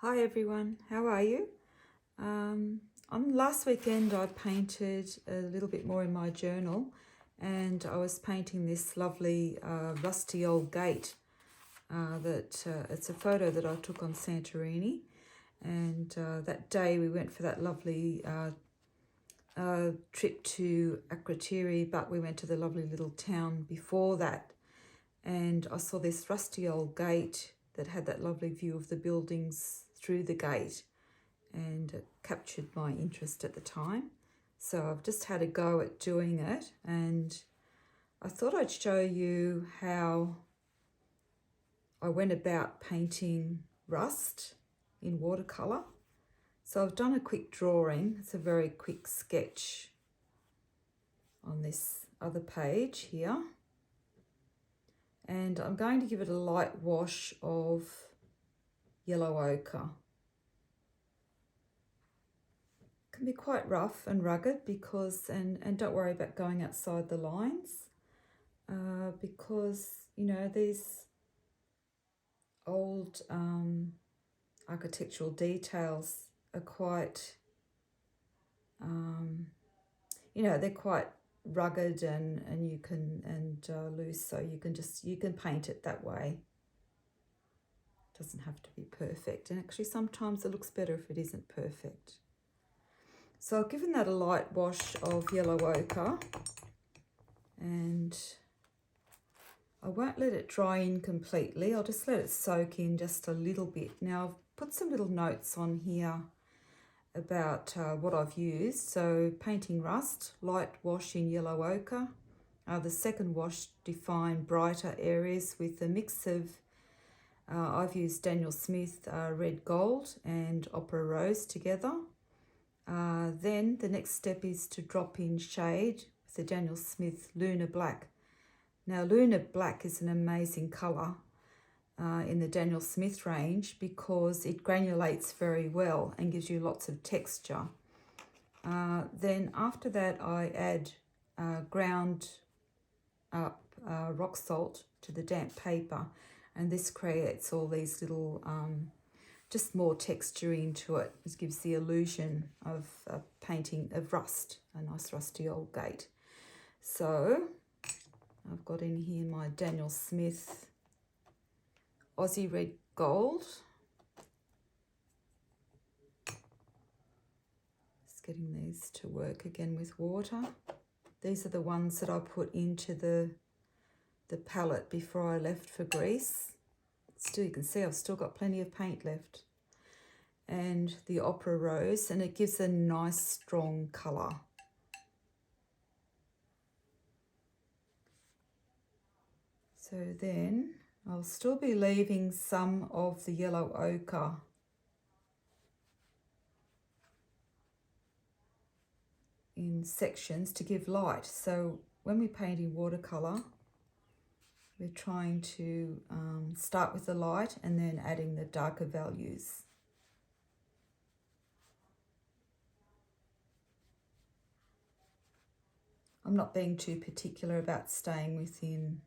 Hi everyone, how are you? On last weekend I painted a little bit more in my journal, and I was painting this lovely rusty old gate it's a photo that I took on Santorini, and that day we went for that lovely trip to Akrotiri, but we went to the lovely little town before that, and I saw this rusty old gate that had that lovely view of the buildings through the gate, and it captured my interest at the time. So I've just had a go at doing it, and I thought I'd show you how I went about painting rust in watercolour. So I've done a quick drawing. It's a very quick sketch on this other page here. And I'm going to give it a light wash of yellow ochre. It can be quite rough and rugged because, and don't worry about going outside the lines, because, you know, these old architectural details are quite, you know, they're quite rugged and you can, loose, so you can paint it that way. It doesn't have to be perfect, and actually sometimes it looks better if it isn't perfect. So I've given that a light wash of yellow ochre, and I won't let it dry in completely. I'll just let it soak in just a little bit. Now I've put some little notes on here about what I've used. So painting rust, light wash in yellow ochre. The second wash, define brighter areas with a mix of, I've used Daniel Smith red gold and opera rose together. Then the next step is to drop in shade with the Daniel Smith Lunar Black. Now Lunar Black is an amazing colour in the Daniel Smith range because it granulates very well and gives you lots of texture. Then after that I add ground up rock salt to the damp paper, and this creates all these little just more texture into it. It gives the illusion of painting of rust, a nice rusty old gate. So I've got in here my Daniel Smith Aussie Red Gold. Just getting these to work again with water. These are the ones that I put into the palette before I left for Greece. Still, you can see I've still got plenty of paint left. And the opera rose, and it gives a nice strong colour. So then I'll still be leaving some of the yellow ochre in sections to give light. So when we paint in watercolour, we're trying to start with the light and then adding the darker values. I'm not being too particular about staying within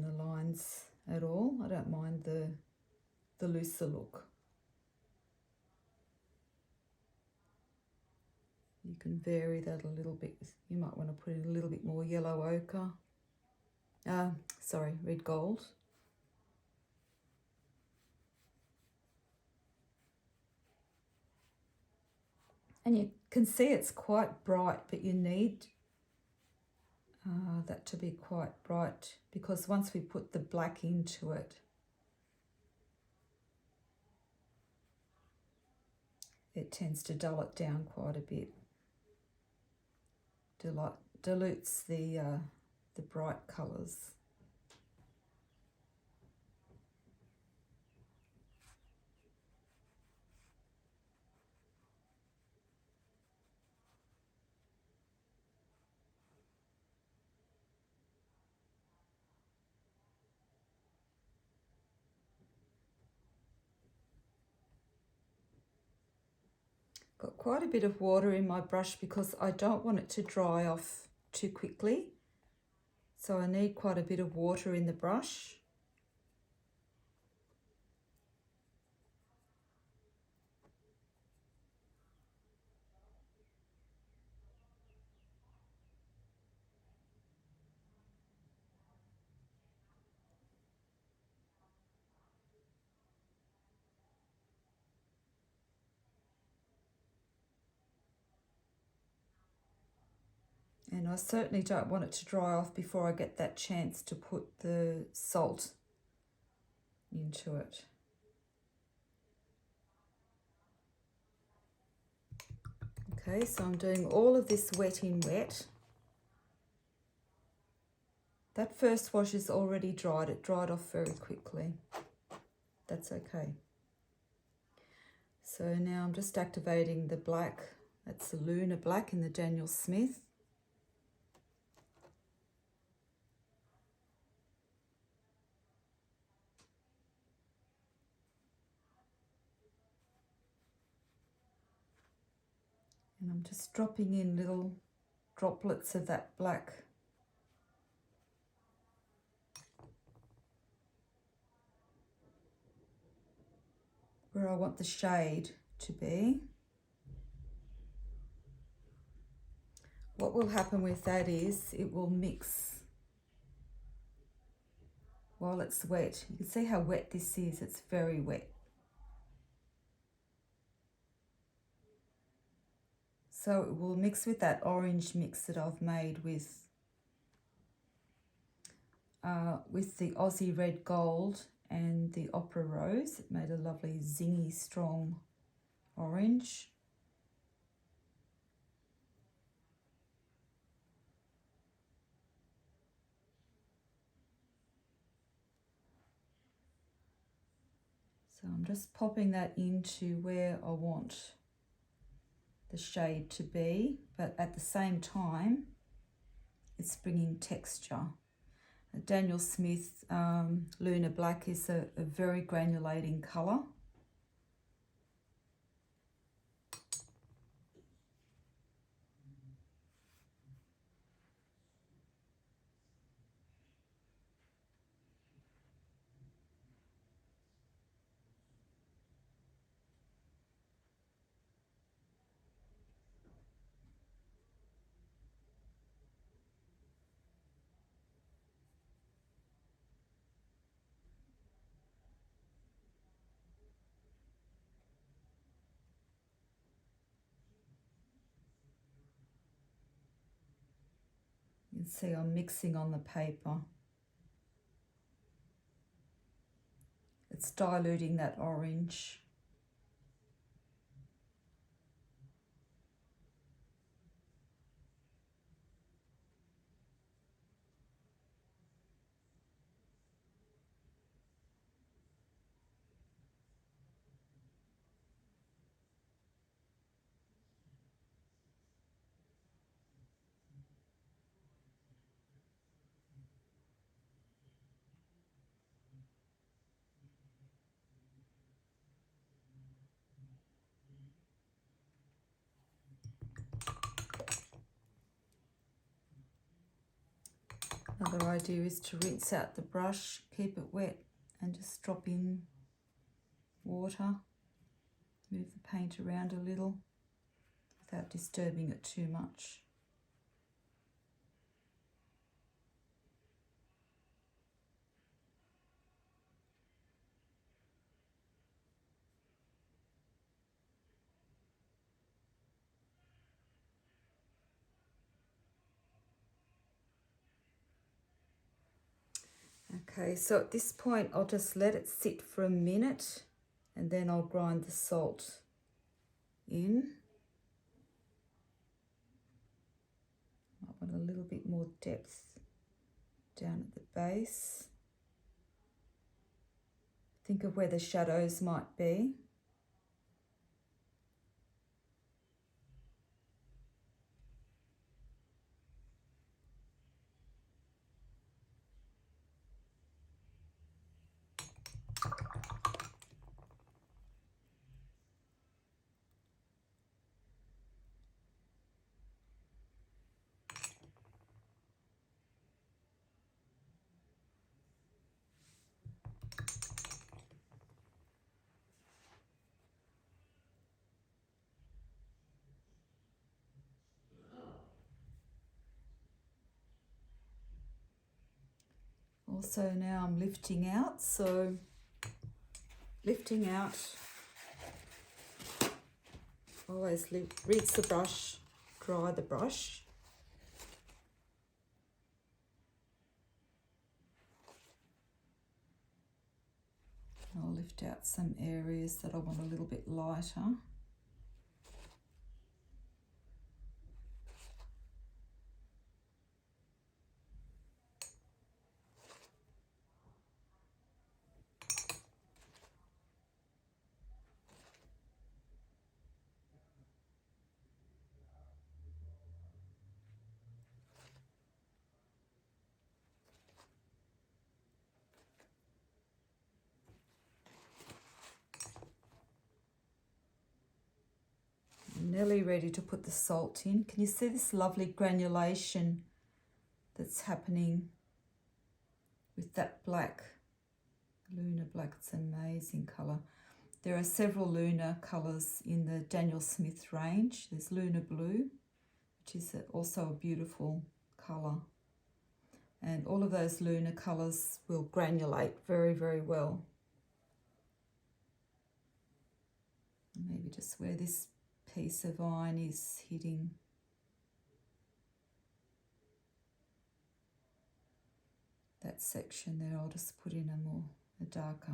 the lines at all. I don't mind the looser look. You can vary that a little bit. You might want to put in a little bit more yellow ochre. Red gold. And you can see it's quite bright, but you need that to be quite bright, because once we put the black into it, it tends to dull it down quite a bit. Dilutes the bright colours. Got quite a bit of water in my brush because I don't want it to dry off too quickly. So I need quite a bit of water in the brush. And I certainly don't want it to dry off before I get that chance to put the salt into it. Okay, so I'm doing all of this wet in wet. That first wash is already dried. It dried off very quickly. That's okay. So now I'm just activating the black. That's the Lunar Black in the Daniel Smith. And I'm just dropping in little droplets of that black. Where I want the shade to be. What will happen with that is it will mix while it's wet. You can see how wet this is. It's very wet. So it will mix with that orange mix that I've made with the Aussie Red Gold and the Opera Rose. It made a lovely zingy, strong orange. So I'm just popping that into where I want the shade to be, but at the same time, it's bringing texture. Daniel Smith Lunar Black is a very granulating colour. You can see I'm mixing on the paper. It's diluting that orange. Another idea is to rinse out the brush, keep it wet, and just drop in water. Move the paint around a little without disturbing it too much. Okay, so at this point I'll just let it sit for a minute and then I'll grind the salt in. I want a little bit more depth down at the base. Think of where the shadows might be. Also now I'm lifting out, so lifting out, always rinse the brush, dry the brush. I'll lift out some areas that I want a little bit lighter. Nearly ready to put the salt in. Can you see this lovely granulation that's happening with that black, lunar black? It's an amazing colour. There are several lunar colours in the Daniel Smith range. There's lunar blue, which is also a beautiful colour. And all of those lunar colours will granulate very, very well. And maybe just where this piece of iron is hitting. That section there, I'll just put in a darker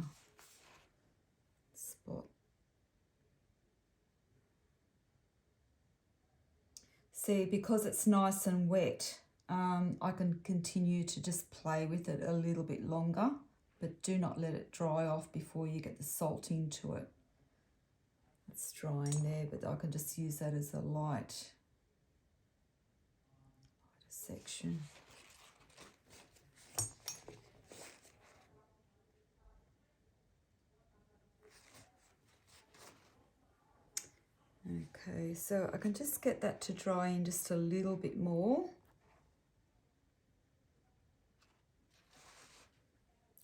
spot. See, because it's nice and wet, I can continue to just play with it a little bit longer, but do not let it dry off before you get the salt into it. It's drying there, but I can just use that as a lighter section. Okay, so I can just get that to dry in just a little bit more.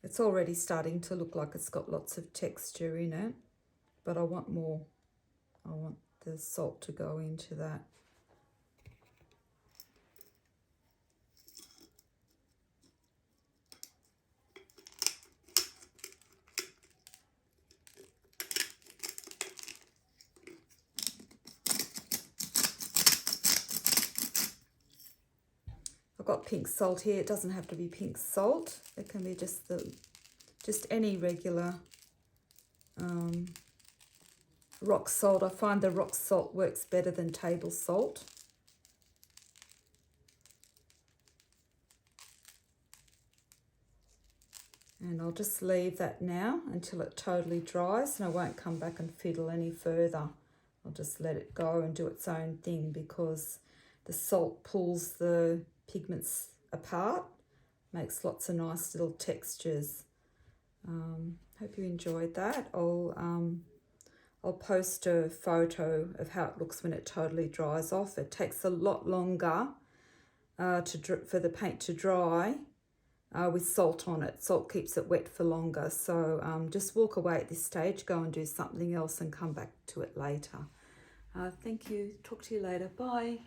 It's already starting to look like it's got lots of texture in it, but I want more. I want the salt to go into that. I've got pink salt here. It doesn't have to be pink salt. It can be just any regular rock salt. I find the rock salt works better than table salt. And I'll just leave that now until it totally dries, and I won't come back and fiddle any further. I'll just let it go and do its own thing, because the salt pulls the pigments apart, makes lots of nice little textures. Hope you enjoyed that. I'll post a photo of how it looks when it totally dries off. It takes a lot longer for the paint to dry with salt on it. Salt keeps it wet for longer. So just walk away at this stage, go and do something else and come back to it later. Thank you. Talk to you later. Bye.